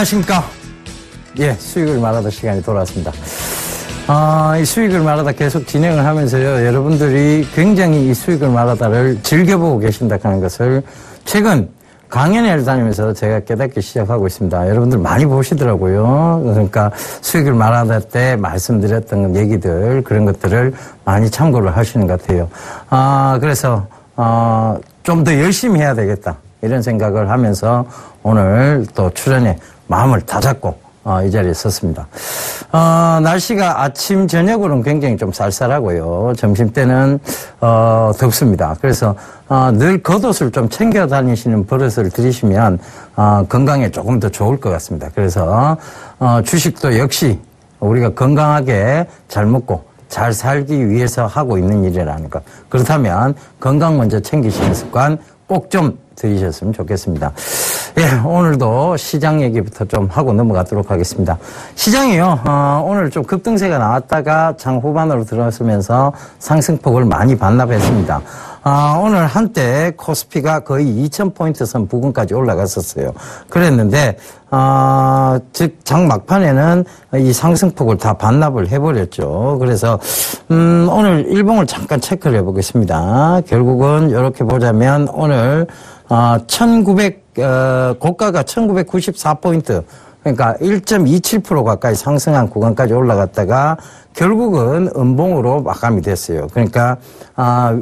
안녕하십니까. 예, 수익을 말하다 시간이 돌아왔습니다. 이 수익을 말하다 계속 진행을 하면서요, 여러분들이 굉장히 이 수익을 말하다를 즐겨보고 계신다 하는 것을 최근 강연회를 다니면서 제가 깨닫기 시작하고 있습니다. 여러분들 많이 보시더라고요. 그러니까 수익을 말하다 때 말씀드렸던 얘기들, 그런 것들을 많이 참고를 하시는 것 같아요. 그래서 좀 더 열심히 해야 되겠다, 이런 생각을 하면서 오늘 또 출연에 마음을 다잡고 이 자리에 섰습니다. 날씨가 아침, 저녁으로는 굉장히 좀 쌀쌀하고요. 점심 때는, 덥습니다. 그래서, 늘 겉옷을 좀 챙겨 다니시는 버릇을 들이시면, 건강에 조금 더 좋을 것 같습니다. 그래서, 주식도 역시 우리가 건강하게 잘 먹고 잘 살기 위해서 하고 있는 일이라는 것. 그렇다면 건강 먼저 챙기시는 습관 꼭 좀 들이셨으면 좋겠습니다. 예, 오늘도 시장 얘기부터 좀 하고 넘어가도록 하겠습니다. 시장이요, 오늘 좀 급등세가 나왔다가 장 후반으로 들어서면서 상승폭을 많이 반납했습니다. 오늘 한때 코스피가 거의 2000포인트 선 부근까지 올라갔었어요. 그랬는데, 즉, 장 막판에는 이 상승폭을 다 반납을 해버렸죠. 그래서, 오늘 일봉을 잠깐 체크를 해보겠습니다. 결국은 이렇게 보자면 오늘, 고가가 1994포인트. 그러니까 1.27% 가까이 상승한 구간까지 올라갔다가 결국은 음봉으로 마감이 됐어요. 그러니까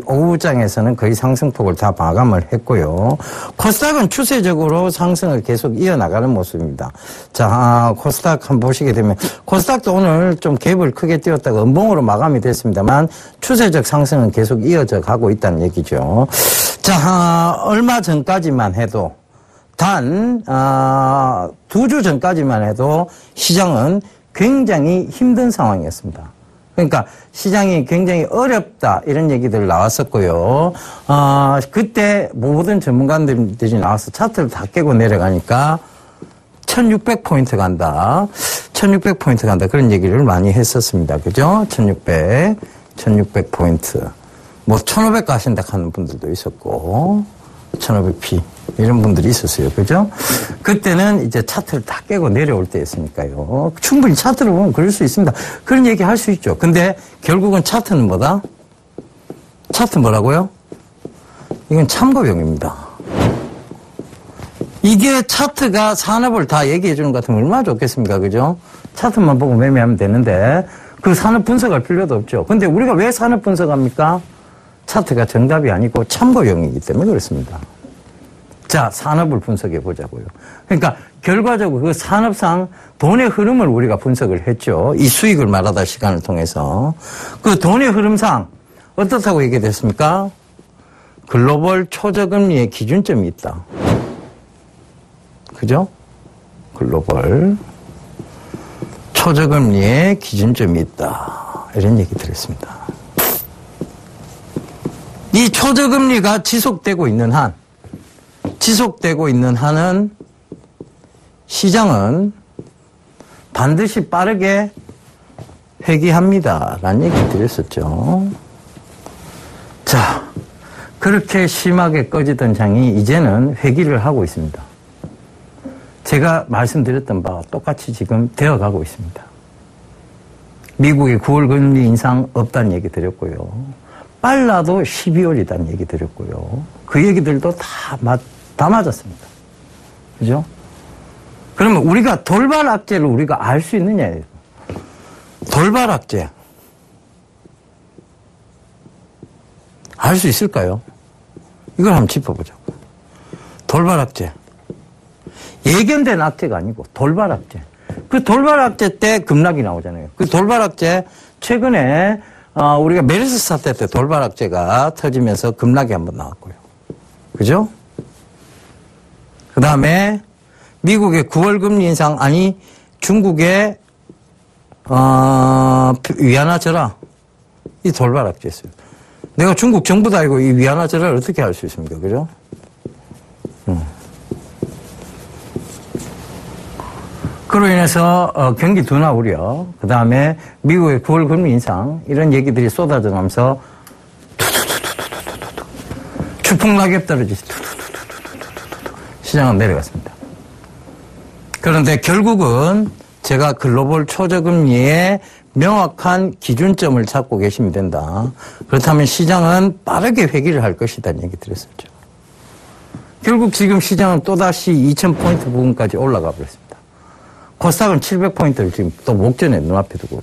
오후장에서는 거의 상승폭을 다 마감을 했고요. 코스닥은 추세적으로 상승을 계속 이어나가는 모습입니다. 자, 코스닥 한번 보시게 되면 코스닥도 오늘 좀 갭을 크게 띄웠다가 음봉으로 마감이 됐습니다만 추세적 상승은 계속 이어져 가고 있다는 얘기죠. 자, 얼마 전까지만 해도 단 2주 전까지만 해도 시장은 굉장히 힘든 상황이었습니다. 그러니까 시장이 굉장히 어렵다, 이런 얘기들 나왔었고요. 그때 모든 전문가들이 나와서 차트를 다 깨고 내려가니까 1600포인트 간다, 1600포인트 간다, 그런 얘기를 많이 했었습니다. 그죠? 1600포인트. 뭐 1500 가신다 하는 분들도 있었고 1500p 이런 분들이 있었어요. 그죠? 그때는 이제 차트를 다 깨고 내려올 때였으니까요. 충분히 차트를 보면 그럴 수 있습니다. 그런 얘기 할 수 있죠. 근데 결국은 차트는 뭐다? 차트 뭐라고요? 이건 참고용입니다. 이게 차트가 산업을 다 얘기해 주는 것 같으면 얼마나 좋겠습니까? 그죠? 차트만 보고 매매하면 되는데 그 산업 분석할 필요도 없죠. 근데 우리가 왜 산업 분석합니까? 차트가 정답이 아니고 참고용이기 때문에 그렇습니다. 자, 산업을 분석해 보자고요. 그러니까 결과적으로 그 산업상 돈의 흐름을 우리가 분석을 했죠. 이 수익을 말하다 시간을 통해서. 그 돈의 흐름상 어떻다고 얘기됐습니까? 글로벌 초저금리의 기준점이 있다. 그죠? 글로벌 초저금리의 기준점이 있다, 이런 얘기 드렸습니다. 이 초저금리가 지속되고 있는 한은 시장은 반드시 빠르게 회귀합니다, 라는 얘기 드렸었죠. 자, 그렇게 심하게 꺼지던 장이 이제는 회귀를 하고 있습니다. 제가 말씀드렸던 바와 똑같이 지금 되어가고 있습니다. 미국의 9월 금리 인상 없다는 얘기 드렸고요. 빨라도 12월이라는 얘기 드렸고요. 그 얘기들도 다 맞았습니다. 그죠? 그러면 우리가 돌발 악재를 우리가 알 수 있느냐? 돌발 악재. 알 수 있을까요? 이걸 한번 짚어보자고. 돌발 악재. 예견된 악재가 아니고 돌발 악재. 그 돌발 악재 때 급락이 나오잖아요. 그 돌발 악재, 최근에 우리가 메르스 사태 때 돌발 악재가 터지면서 급락이 한번 나왔고요. 그죠? 그 다음에 미국의 9월 금리 인상, 아니 중국의 위안화 절하, 이 돌발 악재였어요. 내가 중국 정부도 아니고 이 위안화 절하를 어떻게 할 수 있습니까? 그죠? 그로 인해서 경기 둔화 우려, 그 다음에 미국의 9월 금리 인상, 이런 얘기들이 쏟아져 나면서 추풍낙엽 떨어지지 시장은 내려갔습니다. 그런데 결국은 제가 글로벌 초저금리의 명확한 기준점을 잡고 계시면 된다. 그렇다면 시장은 빠르게 회귀를 할 것이다는 얘기 드렸었죠. 결국 지금 시장은 또다시 2000포인트 부분까지 올라가 버렸습니다. 코스닥은 700포인트를 지금 또 목전에 눈앞에 두고.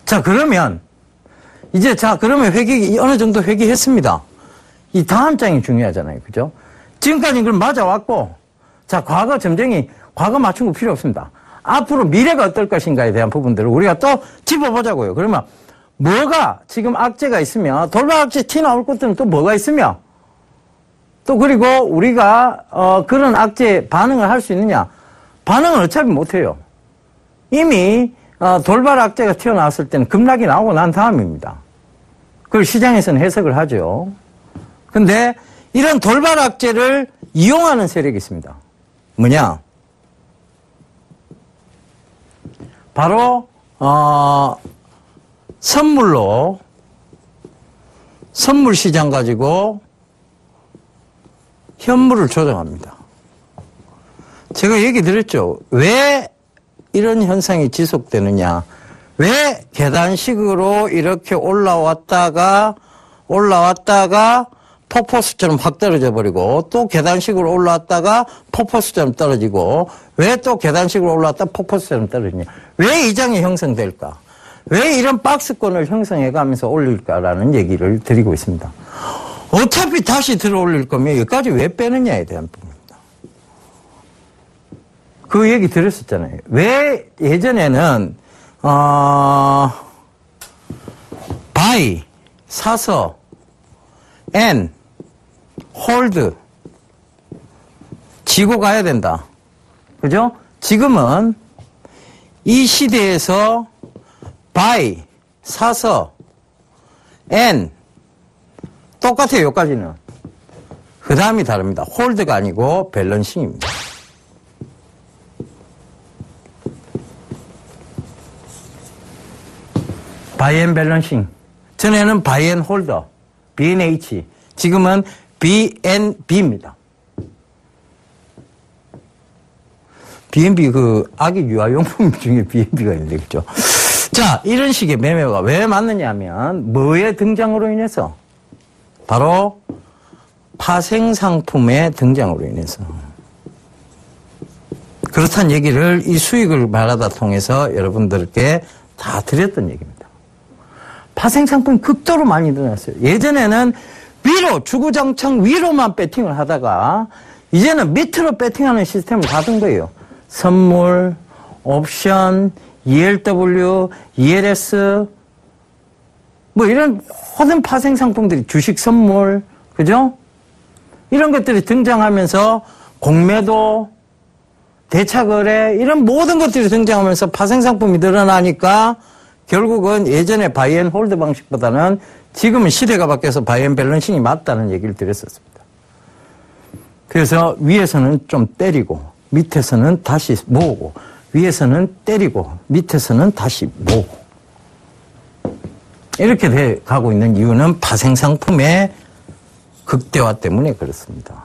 자, 그러면 이제 그러면 회귀 어느 정도 회귀했습니다. 이 다음 장이 중요하잖아요. 그죠? 지금까지는 그럼 맞아왔고, 자, 과거 점쟁이, 과거 맞춘 거 필요 없습니다. 앞으로 미래가 어떨 것인가에 대한 부분들을 우리가 또 짚어보자고요. 그러면 뭐가 지금 악재가 있으며, 돌발 악재 티 나올 것들은 또 뭐가 있으며, 또 그리고 우리가 그런 악재에 반응을 할 수 있느냐? 반응을 어차피 못해요. 이미 돌발 악재가 튀어나왔을 때는 급락이 나오고 난 다음입니다. 그걸 시장에서는 해석을 하죠. 근데 이런 돌발 악재를 이용하는 세력이 있습니다. 뭐냐? 바로 선물로 선물 시장 가지고 현물을 조정합니다. 제가 얘기 드렸죠. 왜 이런 현상이 지속되느냐. 왜 계단식으로 이렇게 올라왔다가 폭포수처럼 확 떨어져 버리고 또 계단식으로 올라왔다가 폭포수처럼 떨어지고 왜 또 계단식으로 올라왔다 폭포수처럼 떨어지냐. 왜 이 장이 형성될까? 왜 이런 박스권을 형성해가면서 올릴까라는 얘기를 드리고 있습니다. 어차피 다시 들어 올릴 거면 여기까지 왜 빼느냐에 대한 부분입니다. 그 얘기 드렸었잖아요. 왜 예전에는 buy 사서 and hold 지고 가야 된다. 그죠? 지금은 이 시대에서 buy 사서 and 똑같아요. 여기까지는. 그 다음이 다릅니다. 홀드가 아니고 밸런싱입니다. 바이 앤 밸런싱. 전에는 바이 앤 홀더, B&H. 지금은 B&B입니다. B&B 그 아기 유아용품 중에 B&B가 있는데, 그죠? 자, 이런 식의 매매가 왜 맞느냐 하면 뭐의 등장으로 인해서? 바로 파생상품의 등장으로 인해서. 그렇다는 얘기를 이 수익을 말하다 통해서 여러분들께 다 드렸던 얘기입니다. 파생상품이 극도로 많이 늘어났어요. 예전에는 위로, 주구장창 위로만 배팅을 하다가 이제는 밑으로 배팅하는 시스템을 다 둔 거예요. 선물, 옵션, ELW, ELS, 뭐 이런 모든 파생 상품들이 주식 선물, 그죠? 이런 것들이 등장하면서 공매도, 대차거래, 이런 모든 것들이 등장하면서 파생 상품이 늘어나니까 결국은 예전에 바이 앤 홀드 방식보다는 지금은 시대가 바뀌어서 바이 앤 밸런싱이 맞다는 얘기를 드렸었습니다. 그래서 위에서는 좀 때리고 밑에서는 다시 모으고 위에서는 때리고 밑에서는 다시 모으고 이렇게 돼 가고 있는 이유는 파생상품의 극대화 때문에 그렇습니다.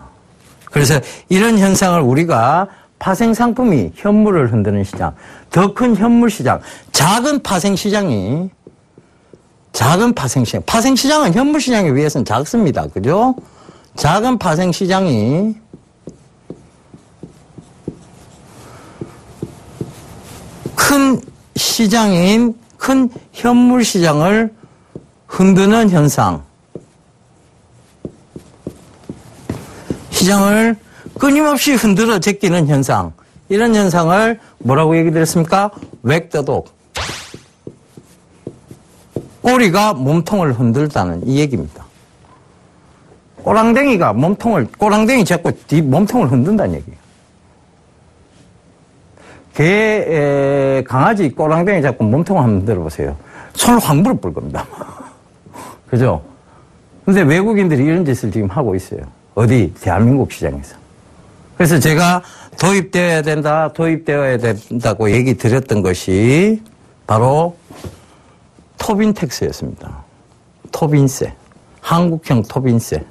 그래서 이런 현상을 우리가 파생상품이 현물을 흔드는 시장, 더 큰 현물 시장, 작은 파생시장이 파생시장은 현물 시장에 비해서는 작습니다. 그죠? 작은 파생시장이 큰 시장인 큰 현물 시장을 흔드는 현상. 시장을 끊임없이 흔들어 제끼는 현상. 이런 현상을 뭐라고 얘기 드렸습니까? 웩더독. 꼬리가 몸통을 흔들다는 이 얘기입니다. 꼬랑댕이 잡고 몸통을 흔든다는 얘기예요. 강아지 꼬랑댕이 잡고 몸통을 한번 들어보세요. 손을 확 물어볼 겁니다. 그죠? 근데 외국인들이 이런 짓을 지금 하고 있어요. 어디? 대한민국 시장에서. 그래서 제가 도입되어야 된다고 얘기 드렸던 것이 바로 토빈 텍스였습니다. 토빈세. 한국형 토빈세.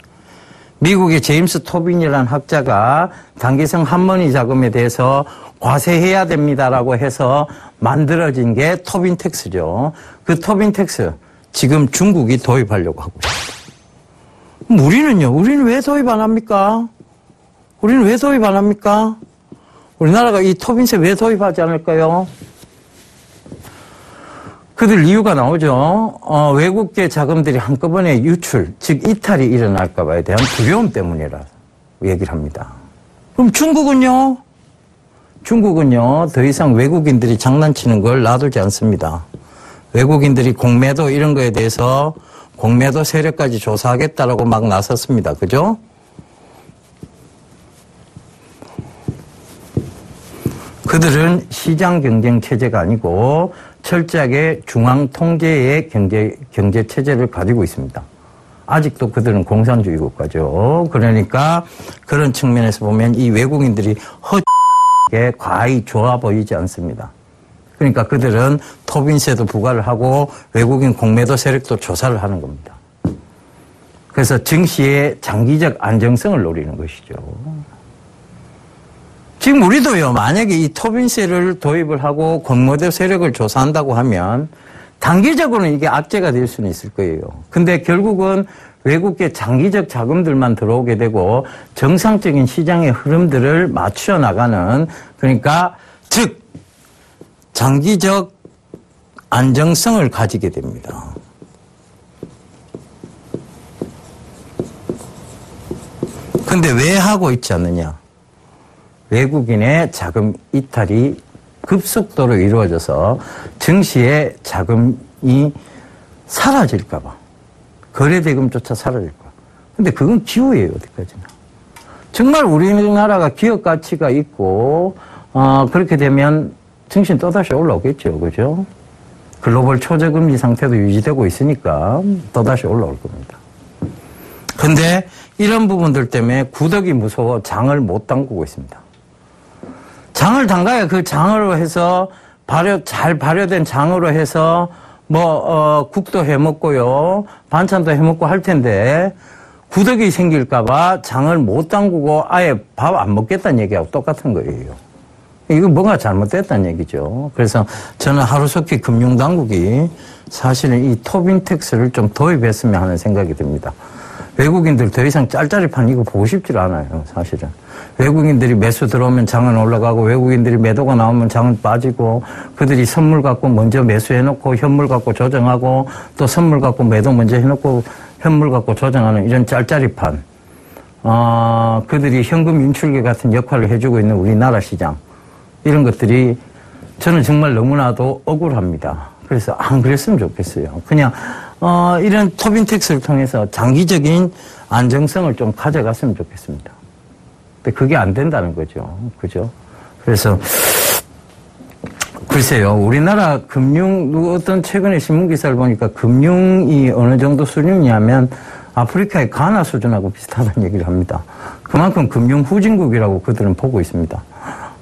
미국의 제임스 토빈이라는 학자가 단기성 한머니 자금에 대해서 과세해야 됩니다라고 해서 만들어진 게 토빈 텍스죠. 그 토빈 텍스 지금 중국이 도입하려고 하고 있습니다. 우리는요? 우리는 왜 도입 안 합니까? 우리는 왜 도입 안 합니까? 우리나라가 이 토빈세 왜 도입하지 않을까요? 그들 이유가 나오죠. 외국계 자금들이 한꺼번에 유출, 즉 이탈이 일어날까 봐에 대한 두려움 때문이라 얘기를 합니다. 그럼 중국은요? 중국은요, 더 이상 외국인들이 장난치는 걸 놔두지 않습니다. 외국인들이 공매도 이런 거에 대해서 공매도 세력까지 조사하겠다라고 막 나섰습니다. 그죠? 그들은 시장 경쟁 체제가 아니고 철저하게 중앙 통제의 경제 체제를 가지고 있습니다. 아직도 그들은 공산주의 국가죠. 그러니까 그런 측면에서 보면 이 외국인들이 허게 과히 좋아 보이지 않습니다. 그러니까 그들은 토빈세도 부과를 하고 외국인 공매도 세력도 조사를 하는 겁니다. 그래서 증시의 장기적 안정성을 노리는 것이죠. 지금 우리도요, 만약에 이 토빈세를 도입을 하고 공매도 세력을 조사한다고 하면 단기적으로는 이게 악재가 될 수는 있을 거예요. 근데 결국은 외국계 장기적 자금들만 들어오게 되고 정상적인 시장의 흐름들을 맞춰 나가는, 그러니까 즉 장기적 안정성을 가지게 됩니다. 근데 왜 하고 있지 않느냐? 외국인의 자금 이탈이 급속도로 이루어져서 증시의 자금이 사라질까 봐. 거래대금조차 사라질까 봐. 근데 그건 기우예요, 어디까지나. 정말 우리나라가 기업 가치가 있고, 그렇게 되면 증시는 또다시 올라오겠죠, 그죠? 글로벌 초저금리 상태도 유지되고 있으니까 또다시 올라올 겁니다. 근데 이런 부분들 때문에 구더기 무서워 장을 못 담그고 있습니다. 장을 담가야 그 장으로 해서 잘 발효된 장으로 해서 국도 해먹고요, 반찬도 해먹고 할 텐데 구더기 생길까봐 장을 못 담그고 아예 밥 안 먹겠다는 얘기하고 똑같은 거예요. 이거 뭔가 잘못됐다는 얘기죠. 그래서 저는 하루속히 금융당국이 사실은 이 토빈 텍스를 좀 도입했으면 하는 생각이 듭니다. 외국인들 더 이상 짤짤이판 이거 보고 싶질 않아요, 사실은. 외국인들이 매수 들어오면 장은 올라가고 외국인들이 매도가 나오면 장은 빠지고 그들이 선물 갖고 먼저 매수해놓고 현물 갖고 조정하고 또 선물 갖고 매도 먼저 해놓고 현물 갖고 조정하는 이런 짤짤이판. 그들이 현금 인출계 같은 역할을 해주고 있는 우리나라 시장. 이런 것들이 저는 정말 너무나도 억울합니다. 그래서 안 그랬으면 좋겠어요. 그냥 이런 토빈 텍스를 통해서 장기적인 안정성을 좀 가져갔으면 좋겠습니다. 근데 그게 안 된다는 거죠. 그죠? 그래서 글쎄요, 우리나라 어떤 최근에 신문기사를 보니까 금융이 어느 정도 수준이냐면 아프리카의 가나 수준하고 비슷하다는 얘기를 합니다. 그만큼 금융 후진국이라고 그들은 보고 있습니다.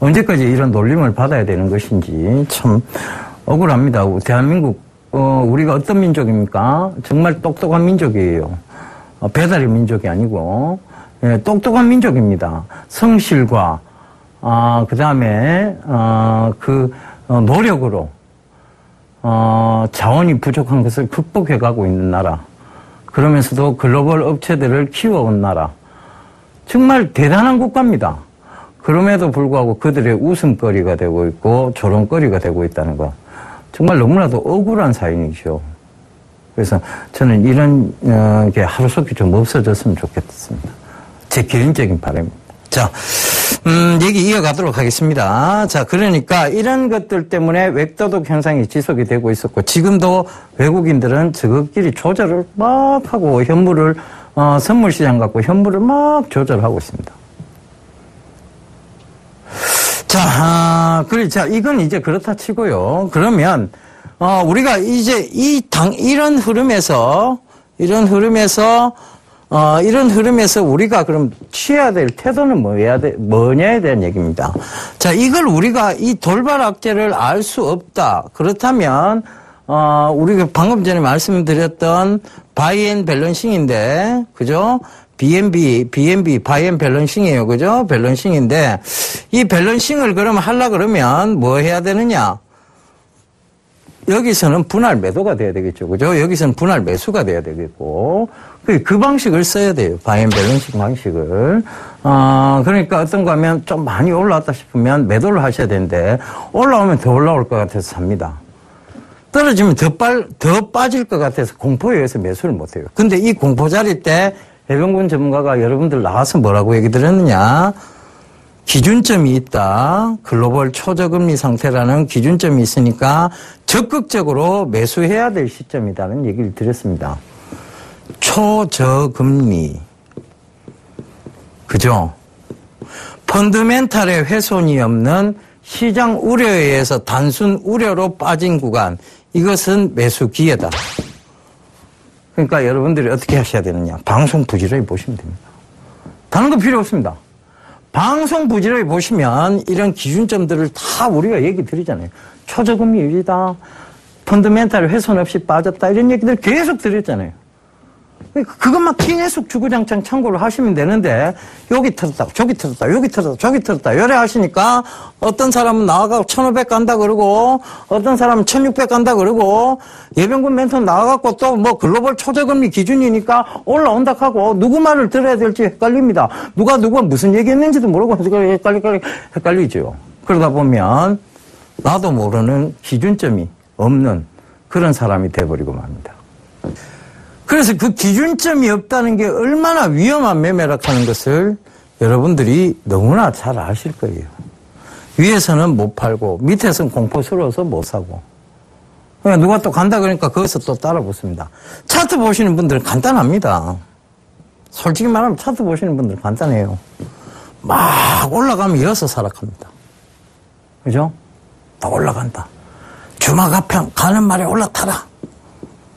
언제까지 이런 놀림을 받아야 되는 것인지 참 억울합니다. 대한민국, 우리가 어떤 민족입니까? 정말 똑똑한 민족이에요. 배달의 민족이 아니고, 똑똑한 민족입니다. 성실과, 그 다음에, 노력으로, 자원이 부족한 것을 극복해 가고 있는 나라. 그러면서도 글로벌 업체들을 키워온 나라. 정말 대단한 국가입니다. 그럼에도 불구하고 그들의 웃음거리가 되고 있고 조롱거리가 되고 있다는 거. 정말 너무나도 억울한 사연이죠. 그래서 저는 이런 게 하루속히 좀 없어졌으면 좋겠습니다. 제 개인적인 바람입니다. 자, 얘기 이어가도록 하겠습니다. 자, 그러니까 이런 것들 때문에 웹도덕 현상이 지속이 되고 있었고 지금도 외국인들은 저것끼리 조절을 막 하고 현물을 선물시장 갖고 현물을 막 조절하고 있습니다. 자, 이건 이제 그렇다 치고요. 그러면, 우리가 이제 이런 흐름에서 우리가 그럼 취해야 될 태도는 뭐냐에 대한 얘기입니다. 자, 이걸 우리가 이 돌발 악재를 알 수 없다. 그렇다면, 우리가 방금 전에 말씀드렸던 바이 앤 밸런싱인데, 그죠? BNB, 바이 앤 밸런싱이에요. 그죠? 밸런싱인데, 이 밸런싱을 그러면 하려 그러면 뭐 해야 되느냐? 여기서는 분할 매도가 돼야 되겠죠. 그죠? 여기서는 분할 매수가 돼야 되겠고, 그 방식을 써야 돼요. 바이 앤 밸런싱 방식을. 그러니까 어떤 거 하면 좀 많이 올라왔다 싶으면 매도를 하셔야 되는데, 올라오면 더 올라올 것 같아서 삽니다. 떨어지면 더 빠질 것 같아서 공포에 의해서 매수를 못 해요. 근데 이 공포 자리 때 해병군 전문가가 여러분들 나와서 뭐라고 얘기 들었느냐? 기준점이 있다. 글로벌 초저금리 상태라는 기준점이 있으니까 적극적으로 매수해야 될 시점이다는 얘기를 드렸습니다. 초저금리. 그죠? 펀드멘탈의 훼손이 없는 시장 우려에 의해서 단순 우려로 빠진 구간. 이것은 매수 기회다. 그러니까 여러분들이 어떻게 하셔야 되느냐. 방송 부지런히 보시면 됩니다. 다른 거 필요 없습니다. 방송 부지런히 보시면 이런 기준점들을 다 우리가 얘기 드리잖아요. 초저금리 유지다. 펀드멘탈 훼손 없이 빠졌다. 이런 얘기들 계속 드렸잖아요. 그것만 계속 주구장창 참고를 하시면 되는데 여기 틀었다 저기 틀었다 여기 틀었다 저기 틀었다 요래 하시니까 어떤 사람은 나와가고 1500 간다 그러고 어떤 사람은 1600 간다 그러고 예병군 멘토 나와갖고 또 뭐 글로벌 초저금리 기준이니까 올라온다 하고 누구 말을 들어야 될지 헷갈립니다. 누가 무슨 얘기했는지도 모르고 헷갈리죠. 그러다 보면 나도 모르는 기준점이 없는 그런 사람이 돼버리고 맙니다. 그래서 그 기준점이 없다는 게 얼마나 위험한 매매라 하는 것을 여러분들이 너무나 잘 아실 거예요. 위에서는 못 팔고 밑에서는 공포스러워서 못 사고. 그러니까 누가 또 간다 그러니까 거기서 또 따라 붙습니다. 차트 보시는 분들은 간단합니다. 솔직히 말하면 차트 보시는 분들은 간단해요. 막 올라가면 이어서 하락합니다. 그죠? 막 올라간다. 주막하편 가는 말에 올라타라.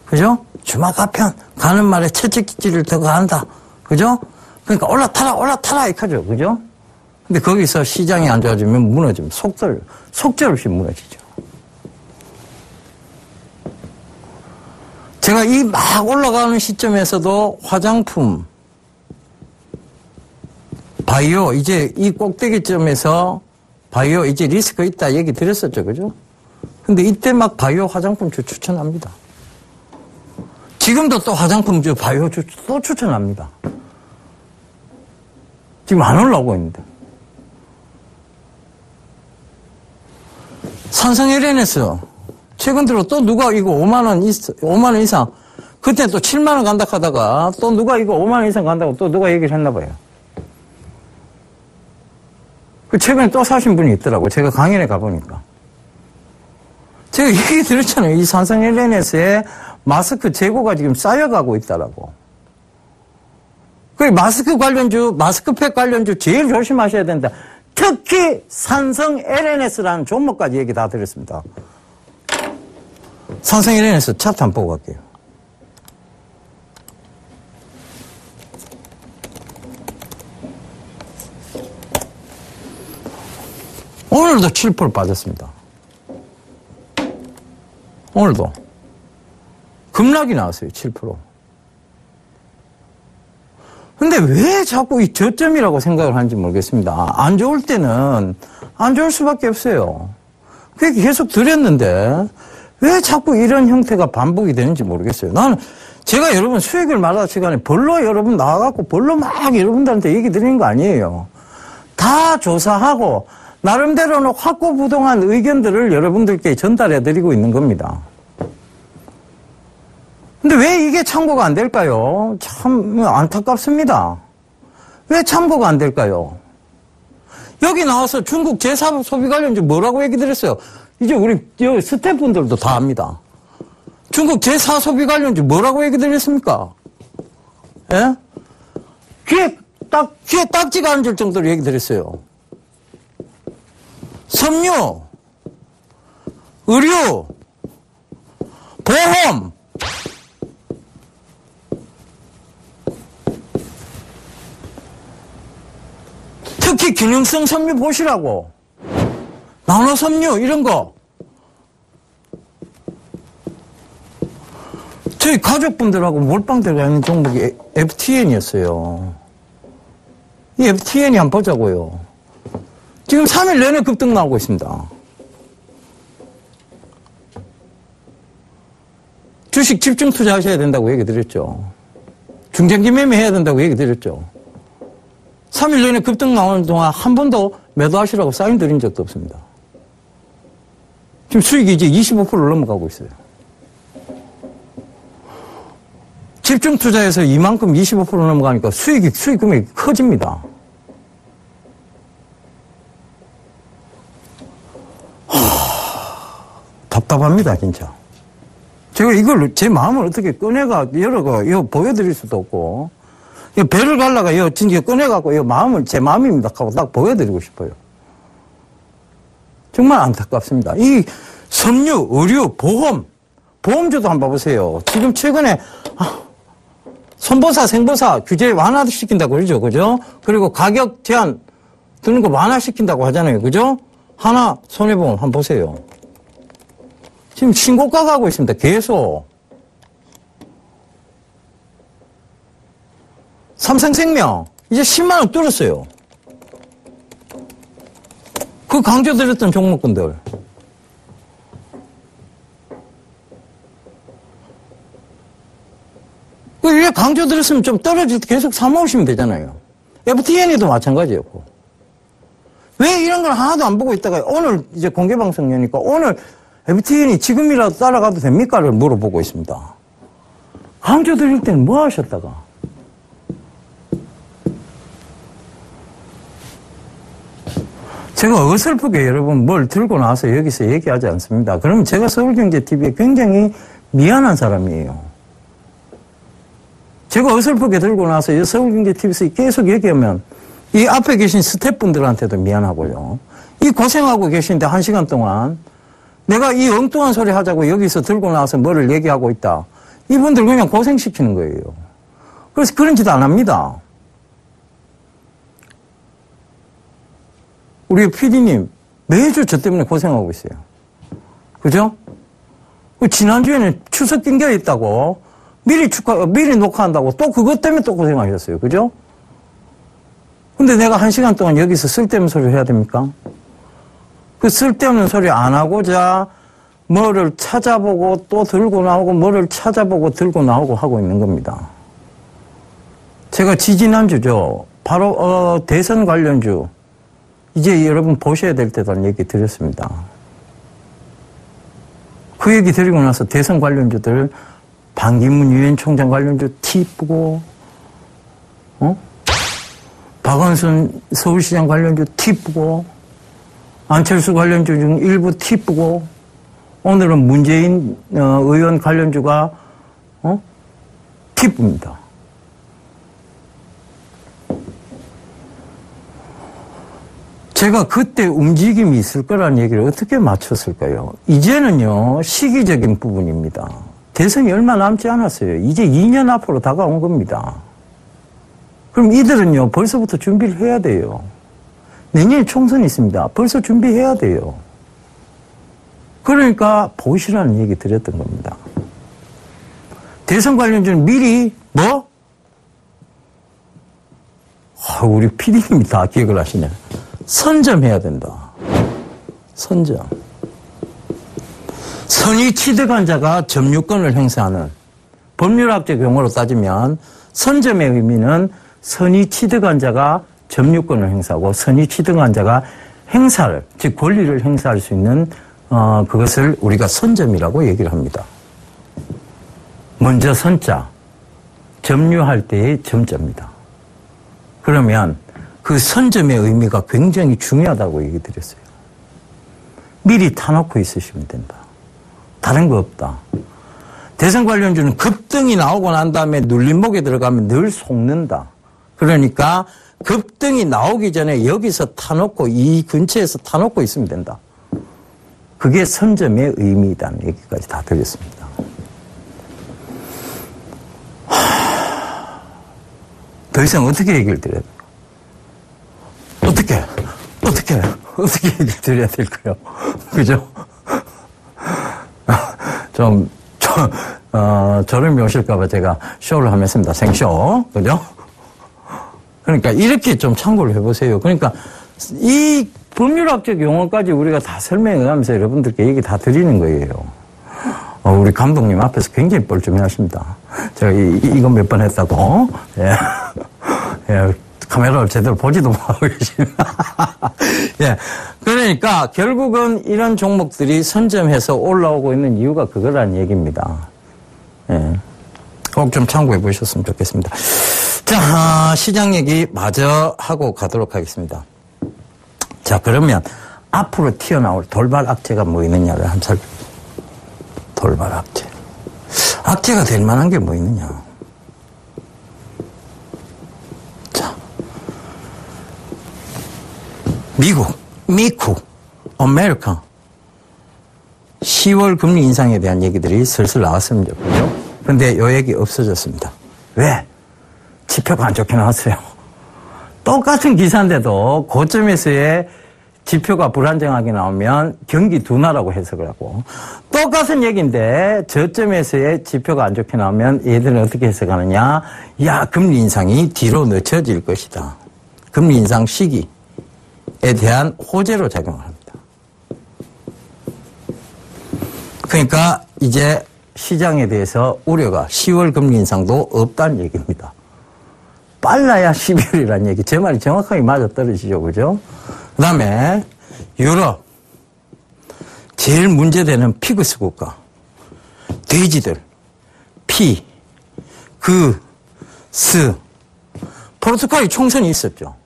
그죠? 주막하편 가는 말에 채찍질을 더 간다. 그죠? 그러니까 올라타라 이렇게 하죠. 그죠? 근데 거기서 시장이 안 좋아지면 무너지면 속절없이 무너지죠. 제가 이 막 올라가는 시점에서도 화장품, 바이오, 이제 이 꼭대기점에서 바이오 이제 리스크 있다 얘기 드렸었죠. 그죠? 근데 이때 막 바이오 화장품주 추천합니다. 지금도 또 화장품주 바이오주 또 추천합니다. 지금 안 올라오고 있는데. 삼성 LNS 최근 들어 또 누가 이거 5만 원 이상 그때 또 7만 원 간다 하다가 또 누가 이거 5만 원 이상 간다고 또 누가 얘기를 했나 봐요. 최근에 또 사신 분이 있더라고요. 제가 강연에 가보니까. 제가 얘기 들었잖아요. 이 삼성 LNS에 마스크 재고가 지금 쌓여가고 있다라고. 마스크 관련주, 마스크팩 관련주 제일 조심하셔야 된다. 특히 삼성 LNS라는 종목까지 얘기 다 드렸습니다. 삼성 LNS 차트 한번 보고 갈게요. 오늘도 7% 빠졌습니다. 오늘도. 급락이 나왔어요. 7%. 근데 왜 자꾸 이 저점이라고 생각을 하는지 모르겠습니다. 안 좋을 때는 안 좋을 수밖에 없어요. 그게 계속 드렸는데 왜 자꾸 이런 형태가 반복이 되는지 모르겠어요. 나는 제가 여러분 수익을 말하는 시간에 벌로 여러분 나와갖고 벌로 막 여러분들한테 얘기 드리는 거 아니에요. 다 조사하고 나름대로는 확고부동한 의견들을 여러분들께 전달해 드리고 있는 겁니다. 근데 왜 이게 참고가 안 될까요? 참 안타깝습니다. 왜 참고가 안 될까요? 여기 나와서 중국 제4 소비 관련주 뭐라고 얘기 드렸어요? 이제 우리 여기 스태프분들도 다 압니다. 중국 제4 소비 관련주 뭐라고 얘기 드렸습니까? 예? 귀에 딱지가 앉을 정도로 얘기 드렸어요. 섬유, 의류, 보험, 특히 균형성 섬유 보시라고. 나노 섬유 이런 거. 저희 가족분들하고 몰빵 들어가 있는 종목이 FTN이었어요. 이 FTN이 한번 보자고요. 지금 3일 내내 급등 나오고 있습니다. 주식 집중 투자하셔야 된다고 얘기 드렸죠. 중장기 매매해야 된다고 얘기 드렸죠. 3일 내내 급등 나오는 동안 한 번도 매도하시라고 사인 드린 적도 없습니다. 지금 수익이 이제 25%를 넘어가고 있어요. 집중 투자해서 이만큼 25% 넘어가니까 수익 금액이 커집니다. 답답합니다, 진짜. 제가 이걸 제 마음을 어떻게 꺼내가 이거 보여드릴 수도 없고, 배를 갈라가 진짜 꺼내갖고 제 마음입니다 하고 딱 보여드리고 싶어요. 정말 안타깝습니다. 이 섬유, 의류, 보험주도 한번 봐보세요. 지금 최근에 손보사, 생보사 규제 완화시킨다고 그러죠, 그죠? 그리고 가격 제한 드는 거 완화시킨다고 하잖아요, 그죠? 하나 손해보험 한번 보세요. 지금 신고가 가고 있습니다. 계속. 삼성생명 이제 10만 원 뚫었어요. 그 강조드렸던 종목군들. 이게 강조드렸으면 좀 떨어질 때 계속 사모으시면 되잖아요. FTN에도 마찬가지였고. 왜 이런 걸 하나도 안 보고 있다가 오늘 이제 공개방송 여니까 오늘 FTN이 지금이라도 따라가도 됩니까?를 물어보고 있습니다. 강조드릴 때는 뭐 하셨다가? 제가 어설프게 여러분 뭘 들고 나와서 여기서 얘기하지 않습니다. 그러면 제가 서울경제TV에 굉장히 미안한 사람이에요. 제가 어설프게 들고 나와서 서울경제TV에서 계속 얘기하면 이 앞에 계신 스태프분들한테도 미안하고요. 이 고생하고 계신데 1시간 동안 내가 이 엉뚱한 소리 하자고 여기서 들고 나와서 뭐를 얘기하고 있다. 이분들 그냥 고생시키는 거예요. 그래서 그런 짓 안 합니다. 우리 PD님 매주 저 때문에 고생하고 있어요. 그죠? 지난주에는 추석 낑겨 있다고 미리 녹화한다고 또 그것 때문에 또 고생하셨어요. 그죠? 근데 내가 1시간 동안 여기서 쓸데없는 소리를 해야 됩니까? 그 쓸데없는 소리 안 하고자 뭐를 찾아보고 또 들고 나오고 뭐를 찾아보고 들고 나오고 하고 있는 겁니다. 제가 지지난주죠. 바로 대선 관련주 이제 여러분 보셔야 될 때다는 얘기 드렸습니다. 그 얘기 드리고 나서 대선 관련주들 반기문 유엔 총장 관련주 티 뿌고 박원순 서울시장 관련주 티 뿌고 안철수 관련주 중 일부 티 뿌고 오늘은 문재인 의원 관련주가 티 뿝니다. 제가 그때 움직임이 있을 거라는 얘기를 어떻게 맞췄을까요? 이제는요, 시기적인 부분입니다. 대선이 얼마 남지 않았어요. 이제 2년 앞으로 다가온 겁니다. 그럼 이들은요, 벌써부터 준비를 해야 돼요. 내년에 총선이 있습니다. 벌써 준비해야 돼요. 그러니까 보시라는 얘기 드렸던 겁니다. 대선 관련주는 미리 우리 PD님이 다 기억을 하시네. 선점해야 된다. 선점. 선의 취득한 자가 점유권을 행사하는 법률학적 용어로 따지면 선점의 의미는 선의 취득한 자가 점유권을 행사하고 선의 취득한 자가 행사를, 즉 권리를 행사할 수 있는 그것을 우리가 선점이라고 얘기를 합니다. 먼저 선자, 점유할 때의 점자입니다. 그러면 그 선점의 의미가 굉장히 중요하다고 얘기 드렸어요. 미리 타놓고 있으시면 된다. 다른 거 없다. 대선 관련주는 급등이 나오고 난 다음에 눌림목에 들어가면 늘 속는다. 그러니까 급등이 나오기 전에 여기서 타놓고 이 근처에서 타놓고 있으면 된다. 그게 선점의 의미이다는 얘기까지 다 드렸습니다. 더 이상 어떻게 얘기를 드려야 될까? 어떻게 얘기를 드려야 될까요? 그죠? 저렴이 오실까봐 제가 쇼를 하면 했습니다. 생쇼. 그죠? 그러니까 이렇게 좀 참고를 해보세요. 그러니까 이 법률학적 용어까지 우리가 다 설명해 가면서 여러분들께 얘기 다 드리는 거예요. 우리 감독님 앞에서 굉장히 뻘쭘해 하십니다. 제가 이거 몇 번 했다고. 예. 예. 카메라를 제대로 보지도 못하고 계시네. 예. 그러니까 결국은 이런 종목들이 선점해서 올라오고 있는 이유가 그거라는 얘기입니다. 예. 꼭 좀 참고해 보셨으면 좋겠습니다. 자, 시장 얘기 마저 하고 가도록 하겠습니다. 자, 그러면 앞으로 튀어나올 돌발 악재가 뭐 있느냐를 한번 살펴보죠. 돌발 악재. 악재가 될 만한 게 뭐 있느냐. 자. 미국, 아메리카. 10월 금리 인상에 대한 얘기들이 슬슬 나왔습니다. 그죠? 근데 요 얘기 없어졌습니다. 왜? 지표가 안 좋게 나왔어요. 똑같은 기사인데도 고점에서의 지표가 불안정하게 나오면 경기 둔화라고 해석을 하고, 똑같은 얘기인데 저점에서의 지표가 안 좋게 나오면 얘들은 어떻게 해석하느냐. 야, 금리 인상이 뒤로 늦춰질 것이다. 금리 인상 시기에 대한 호재로 작용을 합니다. 그러니까 이제 시장에 대해서 우려가 10월 금리 인상도 없다는 얘기입니다. 빨라야 12월이라는 얘기. 제 말이 정확하게 맞아떨어지죠. 그죠? 그 다음에 유럽. 제일 문제되는 피그스 국가. 돼지들. 스. 포르투갈이 총선이 있었죠.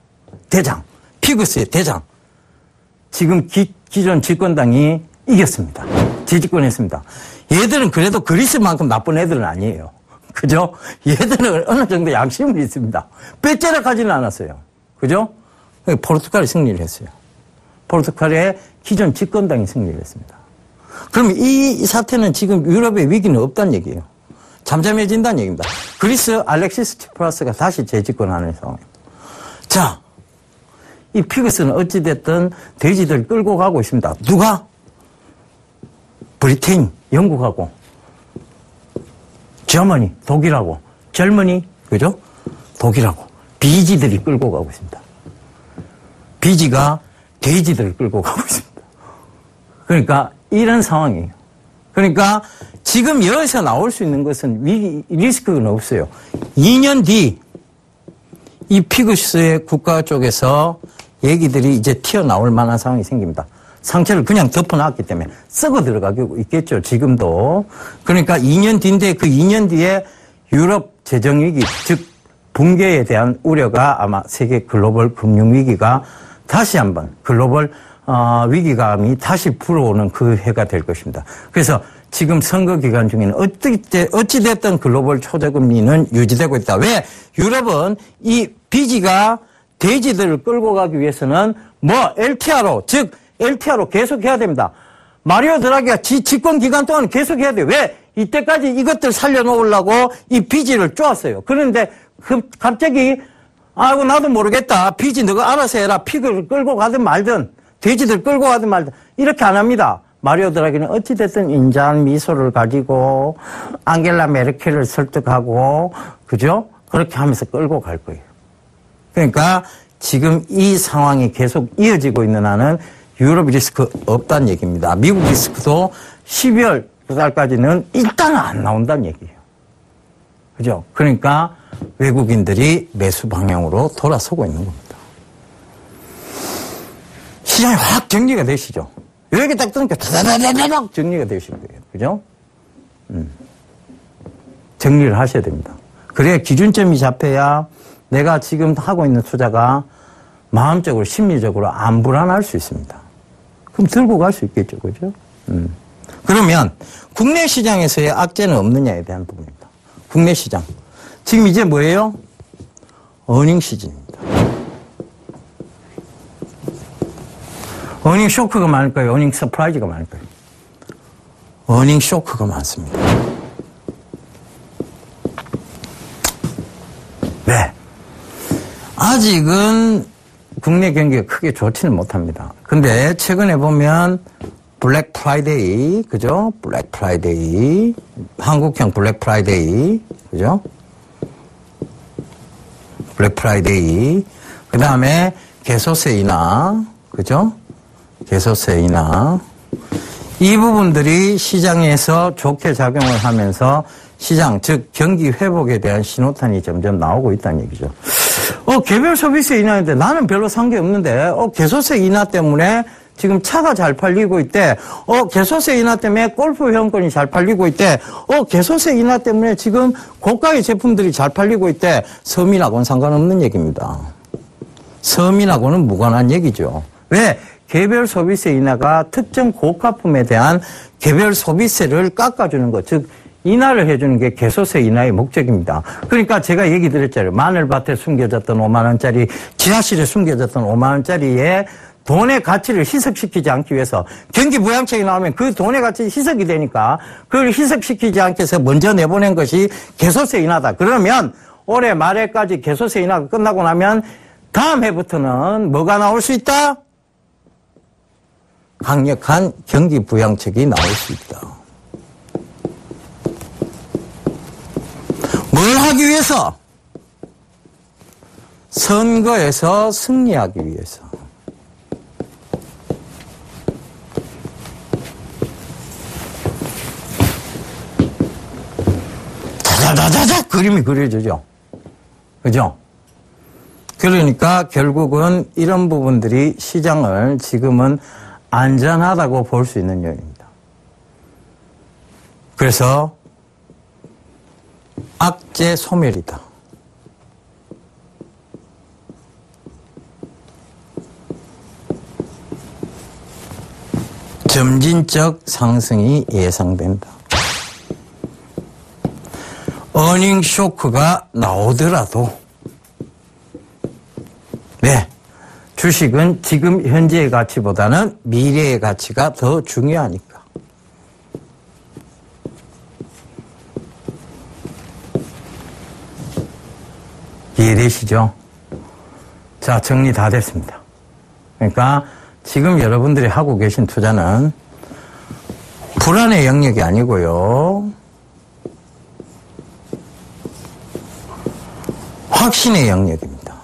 대장. 피그스의 대장. 지금 기존 집권당이 이겼습니다. 재집권했습니다. 얘들은 그래도 그리스만큼 나쁜 애들은 아니에요. 그죠? 얘들은 어느 정도 양심은 있습니다. 빼째락하지는 않았어요. 그죠? 포르투갈이 승리를 했어요. 포르투갈의 기존 집권당이 승리를 했습니다. 그럼 이 사태는 지금 유럽의 위기는 없다는 얘기예요. 잠잠해진다는 얘기입니다. 그리스 알렉시스 치프라스가 다시 재집권하는 상황입니다. 자, 이 피그스는 어찌됐든 돼지들 끌고 가고 있습니다. 누가? 브리테인, 영국하고, 저머니, 독일하고, 젊은이, 그죠? 독일하고, 비지들이 끌고 가고 있습니다. 비지가 돼지들을 끌고 가고 있습니다. 그러니까 이런 상황이에요. 그러니까 지금 여기서 나올 수 있는 것은 리스크는 없어요. 2년 뒤 이 피그스의 국가 쪽에서 얘기들이 이제 튀어나올 만한 상황이 생깁니다. 상처를 그냥 덮어놨기 때문에 썩어 들어가고 있겠죠. 지금도. 그러니까 2년 뒤인데 그 2년 뒤에 유럽 재정위기, 즉 붕괴에 대한 우려가 아마 세계 글로벌 금융위기가 다시 한번 글로벌 위기감이 다시 불어오는 그 해가 될 것입니다. 그래서 지금 선거 기간 중에는 어찌됐든 글로벌 초저금리는 유지되고 있다. 왜? 유럽은 이 비지가 돼지들을 끌고 가기 위해서는 LTR로, 즉 LTR로 계속해야 됩니다. 마리오 드라기가 집권 기간 동안 계속해야 돼요. 왜? 이때까지 이것들 살려놓으려고 이 비지를 쪼았어요. 그런데 갑자기 아이고 나도 모르겠다. 비지 너가 알아서 해라. 피그를 끌고 가든 말든 돼지들 끌고 가든 말든 이렇게 안 합니다. 마리오 드라기는 어찌됐든 인자한 미소를 가지고 앙겔라 메르켈을 설득하고 그죠? 그렇게 하면서 끌고 갈 거예요. 그러니까 지금 이 상황이 계속 이어지고 있는 한은 유럽 리스크 없다는 얘기입니다. 미국 리스크도 12월 달까지는 일단은 안 나온다는 얘기예요. 그죠? 그러니까 외국인들이 매수 방향으로 돌아서고 있는 겁니다. 시장이 확 정리가 되시죠? 여기 딱 뜨니까 다다다다닥 정리가 되실 거예요. 그죠? 정리를 하셔야 됩니다. 그래야 기준점이 잡혀야 내가 지금 하고 있는 투자가 마음적으로, 심리적으로 안 불안할 수 있습니다. 그럼 들고 갈 수 있겠죠. 그죠? 그러면 국내 시장에서의 악재는 없느냐에 대한 부분입니다. 국내 시장. 지금 이제 뭐예요? 어닝 시즌입니다. 어닝 쇼크가 많을까요? 어닝 서프라이즈가 많을까요? 어닝 쇼크가 많습니다. 왜? 아직은 국내 경기가 크게 좋지는 못합니다. 근데 최근에 보면 블랙 프라이데이, 그죠? 블랙 프라이데이. 한국형 블랙 프라이데이, 그죠? 블랙 프라이데이. 그 다음에 개소세 인하, 그죠? 개소세 인하. 이 부분들이 시장에서 좋게 작용을 하면서 시장, 즉 경기 회복에 대한 신호탄이 점점 나오고 있다는 얘기죠. 개별 소비세 인하인데 나는 별로 산 게 없는데, 개소세 인하 때문에 지금 차가 잘 팔리고 있대. 개소세 인하 때문에 골프 회원권이 잘 팔리고 있대. 개소세 인하 때문에 지금 고가의 제품들이 잘 팔리고 있대. 서민하고는 상관없는 얘기입니다. 서민하고는 무관한 얘기죠. 왜? 개별 소비세 인하가 특정 고가품에 대한 개별 소비세를 깎아주는 것, 즉 인하를 해주는 게 개소세 인하의 목적입니다. 그러니까 제가 얘기 드렸잖아요. 마늘밭에 숨겨졌던 5만 원짜리, 지하실에 숨겨졌던 5만 원짜리에 돈의 가치를 희석시키지 않기 위해서 경기 부양책이 나오면 그 돈의 가치 희석이 되니까 그걸 희석시키지 않기 위해서 먼저 내보낸 것이 개소세 인하다. 그러면 올해 말에까지 개소세 인하가 끝나고 나면 다음 해부터는 뭐가 나올 수 있다? 강력한 경기 부양책이 나올 수 있다. 뭘 하기 위해서? 선거에서 승리하기 위해서. 자자자자자 그림이 그려지죠. 그죠? 그러니까 결국은 이런 부분들이 시장을 지금은 안전하다고 볼 수 있는 요인입니다. 그래서 악재 소멸이다. 점진적 상승이 예상된다. 어닝 쇼크가 나오더라도 네, 주식은 지금 현재의 가치보다는 미래의 가치가 더 중요하니까. 이해되시죠? 자, 정리 다 됐습니다. 그러니까 지금 여러분들이 하고 계신 투자는 불안의 영역이 아니고요. 확신의 영역입니다.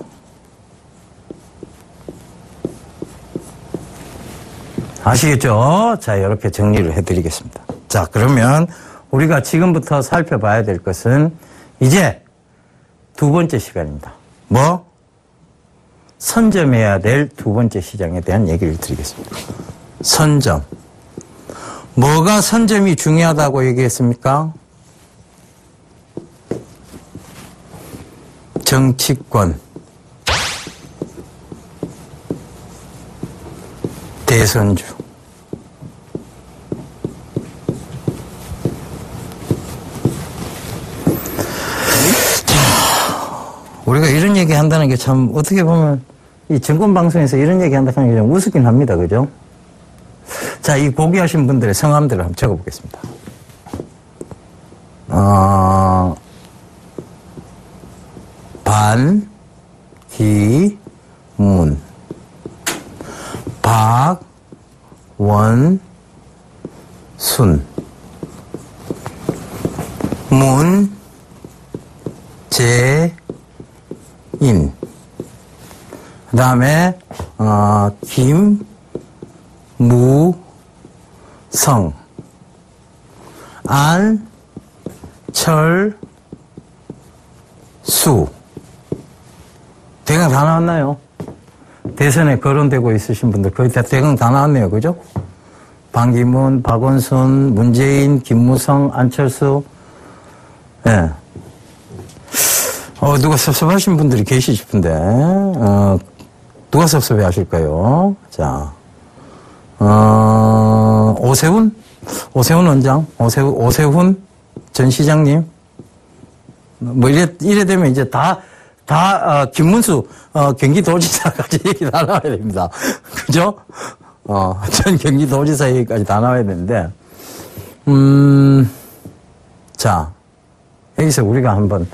아시겠죠? 자, 이렇게 정리를 해드리겠습니다. 자, 그러면 우리가 지금부터 살펴봐야 될 것은 이제 두 번째 시간입니다. 뭐? 선점해야 될 두 번째 시장에 대한 얘기를 드리겠습니다. 선점. 뭐가 선점이 중요하다고 얘기했습니까? 정치권, 대선주. 우리가 이런 얘기 한다는 게 참 어떻게 보면 이 증권방송에서 이런 얘기 한다는 게 좀 우습긴 합니다. 그죠? 자, 이 고귀하신 분들의 성함들을 한번 적어보겠습니다. 반기문, 박원순, 문재인, 그 다음에 김무성, 안철수. 대강 다 나왔나요? 대선에 거론되고 있으신 분들 거의 다 대강 다 나왔네요. 그죠? 반기문, 박원순, 문재인, 김무성, 안철수. 예. 네. 누가 섭섭하신 분들이 계시 싶은데, 누가 섭섭해 하실까요? 자, 오세훈 원장, 오세훈 전 시장님. 뭐, 이래 되면 이제 김문수, 경기도지사까지 얘기 다 나와야 됩니다. 그죠? 전 경기도지사 얘기까지 다 나와야 되는데, 자, 여기서 우리가 한번,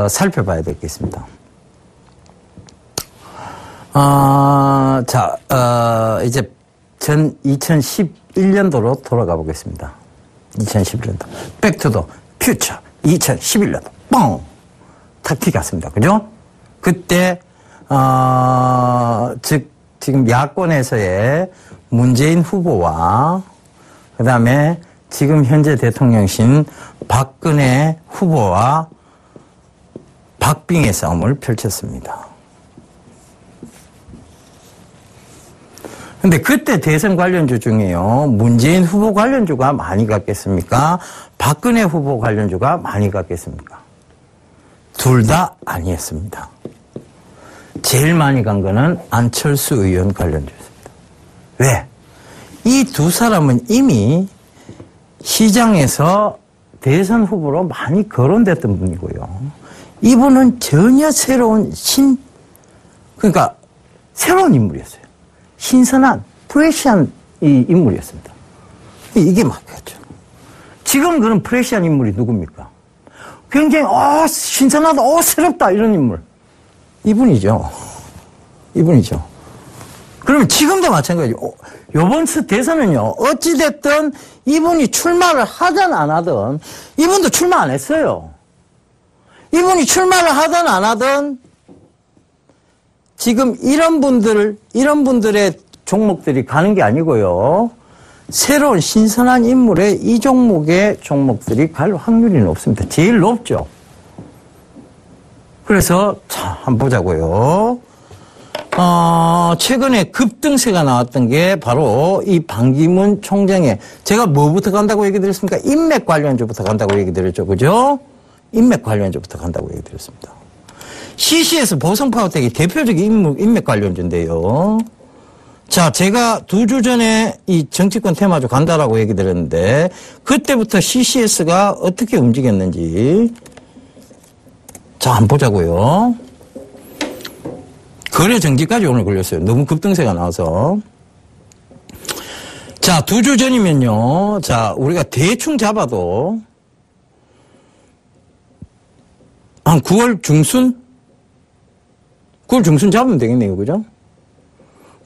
살펴봐야 되겠습니다. 이제 전 2011년도로 돌아가 보겠습니다. 2011년도. 백투더 퓨처 2011년도. 뻥! 탁 튀겼습니다. 그죠? 그때, 지금 야권에서의 문재인 후보와 그 다음에 지금 현재 대통령신 박근혜 후보와 박빙의 싸움을 펼쳤습니다. 근데 그때 대선 관련주 중에요. 문재인 후보 관련주가 많이 갔겠습니까? 박근혜 후보 관련주가 많이 갔겠습니까? 둘 다 아니었습니다. 제일 많이 간 거는 안철수 의원 관련주였습니다. 왜? 이 두 사람은 이미 시장에서 대선 후보로 많이 거론됐던 분이고요. 이분은 전혀 새로운 그러니까 새로운 인물이었어요. 신선한, 프레시한 이 인물이었습니다. 이게 맞겠죠. 지금 그런 프레시한 인물이 누굽니까? 굉장히, 신선하다, 새롭다, 이런 인물. 이분이죠. 그러면 지금도 마찬가지죠. 요번 대선은요, 어찌됐든 이분이 출마를 하든 안 하든, 이분도 출마 안 했어요. 이분이 출마를 하든 안 하든, 지금 이런 분들의 종목들이 가는 게 아니고요. 새로운 신선한 인물의 이 종목의 종목들이 갈 확률이 높습니다. 제일 높죠. 그래서, 자, 한번 보자고요. 최근에 급등세가 나왔던 게 바로 이 반기문 총장의, 제가 뭐부터 간다고 얘기 드렸습니까? 인맥 관련주부터 간다고 얘기 드렸죠. 그죠? 인맥 관련주부터 간다고 얘기 드렸습니다. CCS 보성파워텍이 대표적인 인맥 관련주인데요. 자, 제가 2주 전에 이 정치권 테마주 간다라고 얘기 드렸는데, 그때부터 CCS가 어떻게 움직였는지, 자, 한번 보자고요. 거래 정지까지 오늘 걸렸어요. 너무 급등세가 나와서. 자, 2주 전이면요. 자, 우리가 대충 잡아도 한 9월 중순 잡으면 되겠네요. 그죠?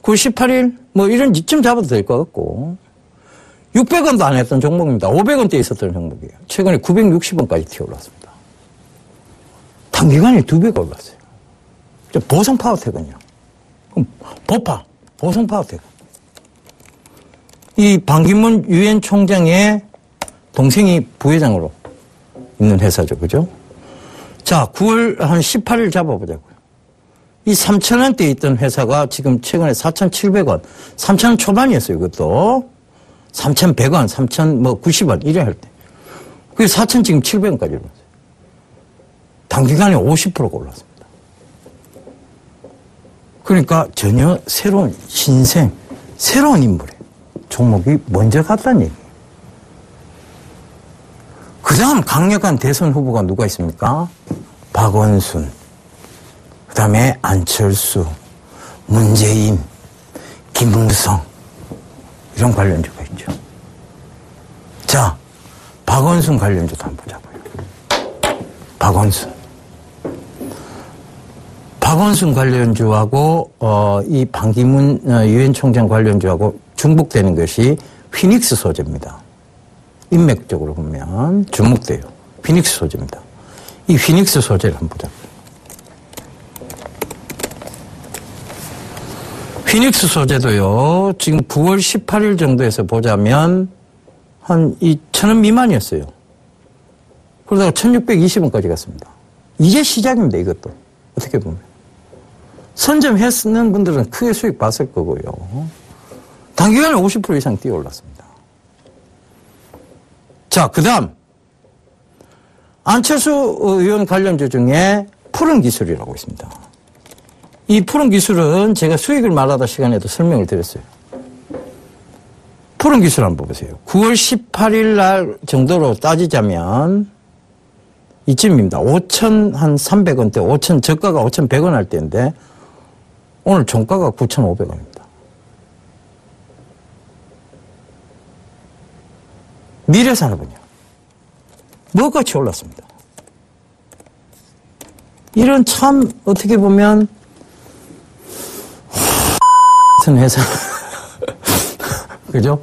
9월 18일 뭐 이런 이쯤 잡아도 될 것 같고 600원도 안 했던 종목입니다. 500원대에 있었던 종목이에요. 최근에 960원까지 튀어올랐습니다. 단기간에 2배가 올랐어요. 보성파워텍은요. 그럼 보성파워텍. 이 반기문 유엔 총장의 동생이 부회장으로 있는 회사죠. 그죠? 자, 9월 한 18일 잡아보자고요. 이 3,000원대에 있던 회사가 지금 최근에 4,700원, 3,000원 초반이었어요. 이것도. 3,100원, 3,090원 이래 할 때. 그게 4,000 지금 700원까지 올랐어요. 단기간에 50%가 올랐습니다. 그러니까 전혀 새로운 새로운 인물의 종목이 먼저 갔다는 얘기예요. 그 다음 강력한 대선 후보가 누가 있습니까? 박원순, 그 다음에 안철수, 문재인, 김무성 이런 관련주가 있죠. 자, 박원순 관련주도 한번 보자고요. 박원순 관련주하고 이 반기문 유엔 총장 관련주하고 중복되는 것이 휘닉스 소재입니다. 인맥적으로 보면 중복돼요. 휘닉스 소재입니다. 이 휘닉스 소재를 한번 보자고요. 휘닉스 소재도요. 지금 9월 18일 정도에서 보자면 한 2,000원 미만이었어요. 그러다가 1,620원까지 갔습니다. 이제 시작입니다. 이것도. 어떻게 보면. 선점했는 분들은 크게 수익 봤을 거고요. 단기간에 50% 이상 뛰어 올랐습니다. 자, 그 다음. 안철수 의원 관련주 중에 푸른 기술이라고 있습니다. 이 푸른 기술은 제가 수익을 말하다 시간에도 설명을 드렸어요. 푸른 기술 한번 보세요. 9월 18일 날 정도로 따지자면 이쯤입니다. 5,300원대, 5,000, 저가가 5,100원 할 때인데 오늘 종가가 9,500원입니다. 미래산업은요. 뭐같이 올랐습니다. 이런 참 어떻게 보면 같은 회사 그죠?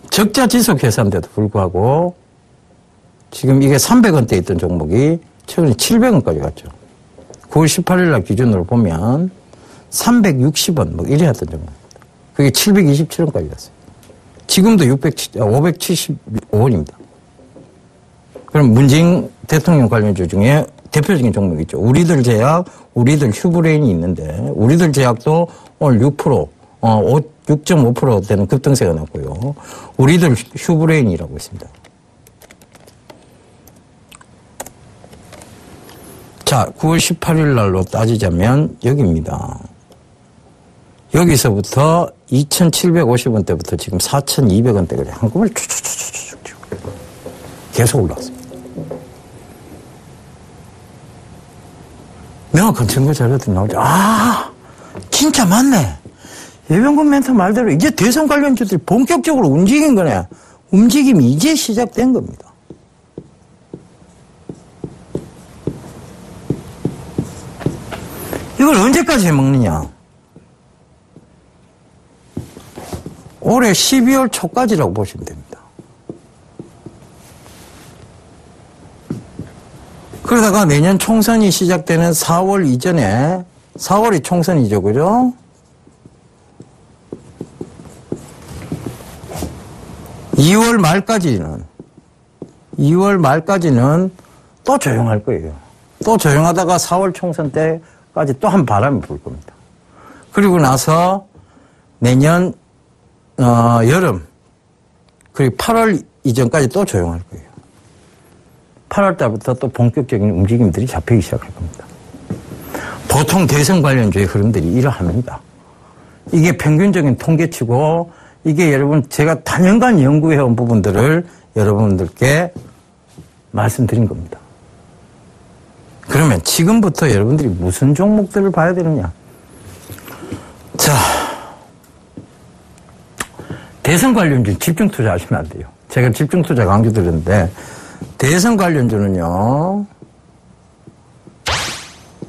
적자 지속 회사인데도 불구하고 지금 이게 300원대 있던 종목이 최근에 700원까지 갔죠. 9월 18일 날 기준으로 보면 360원 뭐 이래 했던 종목입니다. 그게 727원까지 갔어요. 지금도 575원입니다. 그럼 문재인 대통령 관련주 중에 대표적인 종목이 있죠. 우리들 제약, 우리들 휴브레인이 있는데 우리들 제약도 오늘 6.5% 되는 급등세가 났고요. 우리들 휴브레인이라고 있습니다. 자, 9월 18일 날로 따지자면 여기입니다. 여기서부터 2,750원대부터 지금 4,200원대까지 한꺼번에 쭉쭉쭉쭉 계속 올라왔습니다. 명확한 증거 자료들이 나오죠. 아, 진짜 맞네. 예병군 멘트 말대로 이제 대선 관련주들이 본격적으로 움직인 거네. 움직임이 이제 시작된 겁니다. 이걸 언제까지 해먹느냐? 올해 12월 초까지라고 보시면 됩니다. 그러다가 내년 총선이 시작되는 4월 이전에, 4월이 총선이죠, 그죠? 2월 말까지는 또 조용할 거예요. 또 조용하다가 4월 총선 때까지 또 한 바람이 불 겁니다. 그리고 나서 내년 여름, 그리고 8월 이전까지 또 조용할 거예요. 8월 달부터 또 본격적인 움직임들이 잡히기 시작할 겁니다. 보통 대선 관련주의 흐름들이 이러합니다. 이게 평균적인 통계치고 이게 여러분 제가 단연간 연구해온 부분들을 여러분들께 말씀드린 겁니다. 그러면 지금부터 여러분들이 무슨 종목들을 봐야 되느냐? 자, 대선 관련주 집중 투자하시면 안 돼요. 제가 집중 투자 강조 드렸는데 대선 관련주는요,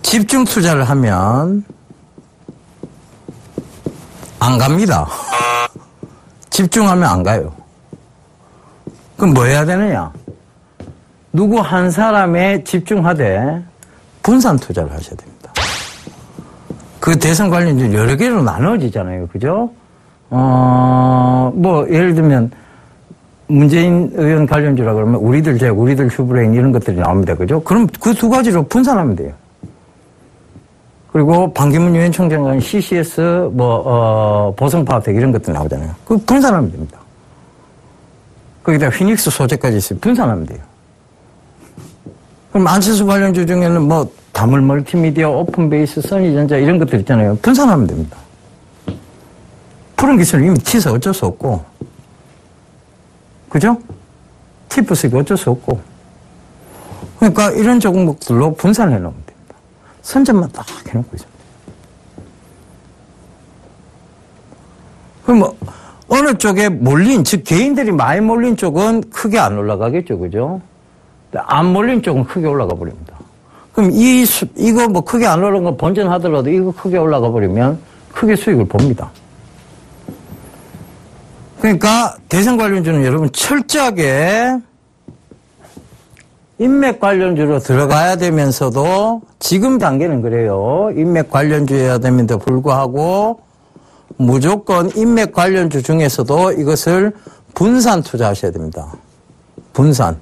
집중 투자를 하면 안 갑니다. 집중하면 안 가요. 그럼 뭐 해야 되느냐? 누구 한 사람에 집중하되 분산 투자를 하셔야 됩니다. 그 대선 관련주 여러 개로 나눠지잖아요. 그죠? 뭐, 예를 들면, 문재인 의원 관련주라 그러면 우리들 제약, 우리들 휴브레인 이런 것들이 나옵니다. 그죠? 그럼 그 두 가지로 분산하면 돼요. 그리고 반기문 유엔 총장관 CCS, 보성파워텍 이런 것들 나오잖아요. 그 분산하면 됩니다. 거기다 휘닉스 소재까지 있어요. 분산하면 돼요. 그럼 안철수 관련주 중에는 뭐, 다물 멀티미디어, 오픈베이스, 써니전자 이런 것들 있잖아요. 분산하면 됩니다. 푸른 기술은 이미 튀서 어쩔 수 없고, 그죠? 티프스가 어쩔 수 없고. 그러니까 이런 종목들로 분산해 놓으면 됩니다. 선점만 딱 해놓고 있습니다. 그럼 뭐, 어느 쪽에 몰린, 즉, 개인들이 많이 몰린 쪽은 크게 안 올라가겠죠, 그죠? 안 몰린 쪽은 크게 올라가 버립니다. 그럼 이거 뭐 크게 안 올라간 거 번전하더라도 이거 크게 올라가 버리면 크게 수익을 봅니다. 그러니까 대선 관련주는 여러분 철저하게 인맥 관련주로 들어가야 되면서도 지금 단계는 그래요. 인맥 관련주여야 됨에도 불구하고 무조건 인맥 관련주 중에서도 이것을 분산 투자하셔야 됩니다. 분산.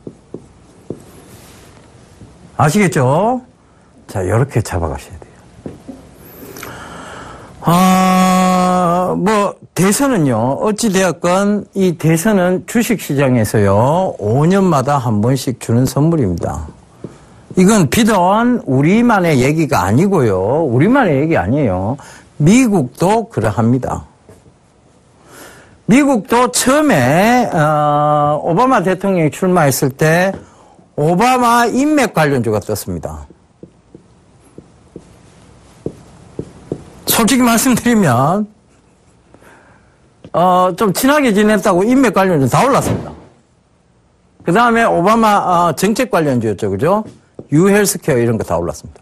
아시겠죠? 자, 이렇게 잡아가셔야 돼요. 대선은요, 어찌되었건 이 대선은 주식시장에서요, 5년마다 한 번씩 주는 선물입니다. 이건 비단 우리만의 얘기가 아니고요, 우리만의 얘기 아니에요. 미국도 그러합니다. 미국도 처음에, 오바마 대통령이 출마했을 때, 오바마 인맥 관련주가 떴습니다. 솔직히 말씀드리면, 좀 친하게 지냈다고 인맥 관련주 다 올랐습니다. 그 다음에 오바마 정책 관련주였죠, 그죠? 유헬스케어 이런 거 다 올랐습니다.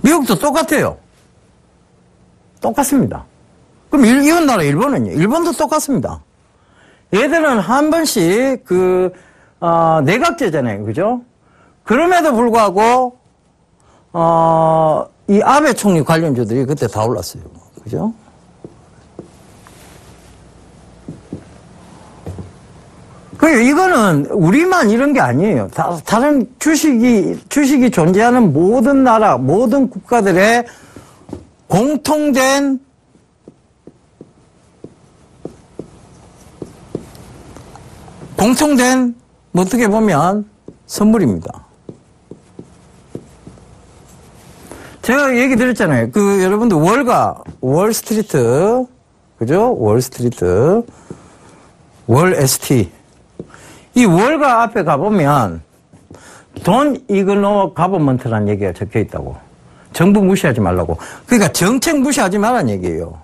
미국도 똑같아요. 똑같습니다. 그럼 이웃 나라 일본은요? 일본도 똑같습니다. 얘들은 한 번씩 내각제잖아요. 그죠? 그럼에도 불구하고, 이 아베 총리 관련주들이 그때 다 올랐어요. 그죠? 이거는 우리만 이런 게 아니에요. 다른 주식이 존재하는 모든 나라, 모든 국가들의 공통된 어떻게 보면 선물입니다. 제가 얘기 드렸잖아요. 여러분들 월스트리트, 그죠? 월스트리트, 월ST. 이 월가 앞에 가보면 돈 이그노 가버먼트라는 얘기가 적혀 있다고. 정부 무시하지 말라고. 그러니까 정책 무시하지 말라는 얘기예요.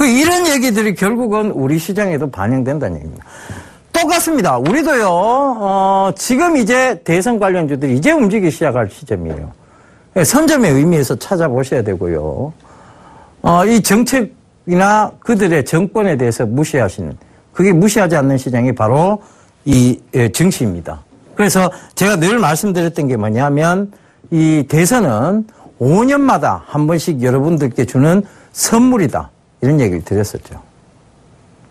이런 얘기들이 결국은 우리 시장에도 반영된다는 얘기입니다. 똑같습니다. 우리도요, 지금 이제 대선 관련주들이 이제 움직이기 시작할 시점이에요. 선점의 의미에서 찾아보셔야 되고요. 이 정책이나 그들의 정권에 대해서 그게 무시하지 않는 시장이 바로 이 증시입니다. 그래서 제가 늘 말씀드렸던 게 뭐냐면 이 대선은 5년마다 한 번씩 여러분들께 주는 선물이다. 이런 얘기를 드렸었죠.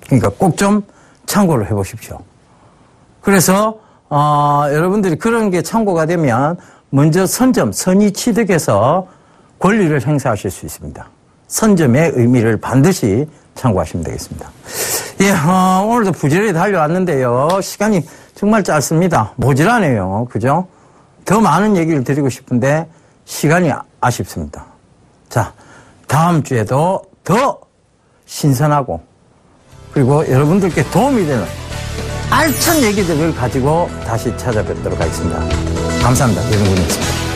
그러니까 꼭 좀 참고를 해보십시오. 그래서 여러분들이 그런 게 참고가 되면 먼저 선의 취득해서 권리를 행사하실 수 있습니다. 선점의 의미를 반드시 참고하시면 되겠습니다. 예, 오늘도 부지런히 달려왔는데요. 시간이 정말 짧습니다. 모질하네요. 그죠? 더 많은 얘기를 드리고 싶은데 시간이 아쉽습니다. 자, 다음 주에도 더 신선하고 그리고 여러분들께 도움이 되는 알찬 얘기들을 가지고 다시 찾아뵙도록 하겠습니다. 감사합니다. 여러분이었습니다.